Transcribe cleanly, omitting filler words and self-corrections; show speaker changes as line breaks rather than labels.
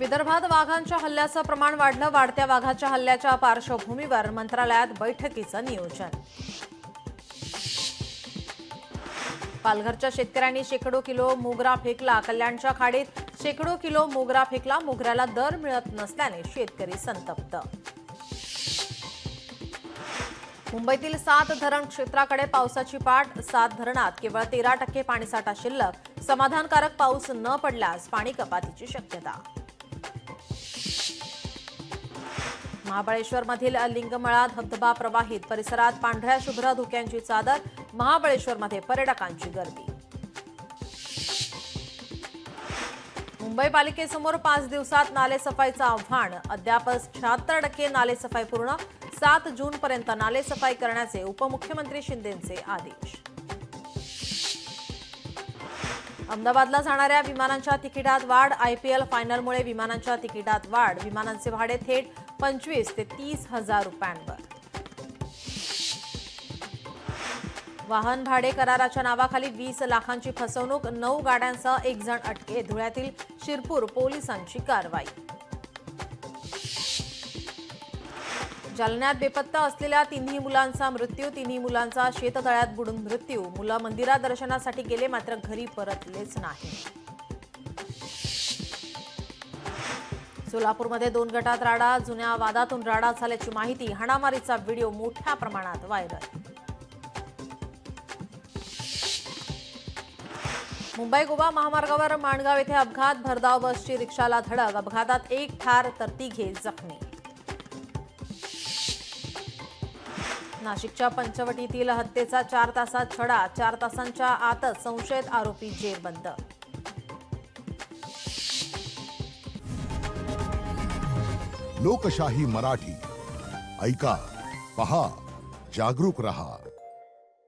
विदर्भात वाघांच्या हल्ल्याचं प्रमाण वाढलं. वाढत्या वाघाच्या हल्ल्याच्या पार्श्वभूमीवर मंत्रालयात बैठकीचं नियोजन. पालघरच्या शेतकऱ्यांनी शेकडो किलो मोगरा फेकला. कल्याणच्या खाडीत शेकडो किलो मोगरा फेकला. मोगऱ्याला दर मिळत नसल्याने शेतकरी संतप्त. मुंबईतील 7 धरण क्षेत्राकडे पावसाची पाठ. 7 धरणात केवळ 13% पाणीसाठा शिल्लक. समाधानकारक पाऊस न पडल्यास पाणी कपातीची शक्यता. महाबळेश्वरमधील लिंगमळा धबधबा प्रवाहित. परिसरात पांढऱ्या शुभ्र धुक्यांची चादर. महाबळेश्वरमध्ये पर्यटकांची गर्दी. मुंबई पालिकेसमोर 5 दिवसात नालेसफाईचं आव्हान. अद्याप 76% नालेसफाई पूर्ण. 7 जूनपर्यंत नालेसफाई करण्याचे उपमुख्यमंत्री शिंदेंचे आदेश. अहमदाबादला जाणाऱ्या विमानांच्या तिकिटात वाढ. IPL फायनलमुळे विमानांच्या तिकिटात वाढ. विमानांचे भाडे थेट 25 ते 30 हजार रुपयांवर. वाहन भाडे कराराच्या नावाखाली 20 लाखांची फसवणूक. 9 गाड्यांसह 1 जण अटकेत. धुळ्यातील शिरपूर पोलिसांची कारवाई. जालन्यात बेपत्ता असलेल्या 3 मुलांचा मृत्यू. 3 मुलांचा शेततळ्यात बुडून मृत्यू. मुलं मंदिरात दर्शनासाठी गेले मात्र घरी परतलेच नाही. सोलापूरमध्ये 2 गटात राडा. जुन्या वादातून राडा झाल्याची माहिती. हाणामारीचा व्हिडिओ मोठ्या प्रमाणात व्हायरल. मुंबई गोवा महामार्गावर माणगाव येथे अपघात. भरधाव बसची रिक्षाला धडक. अपघातात 1 ठार तर 3 जखमी. नाशिकच्या पंचवटीतील हत्येचा 4 तासात छडा. 4 तासांच्या आतच संशयित आरोपी जेरबंद.
लोकशाही मराठी ऐका, पहा, जागरूक रहा.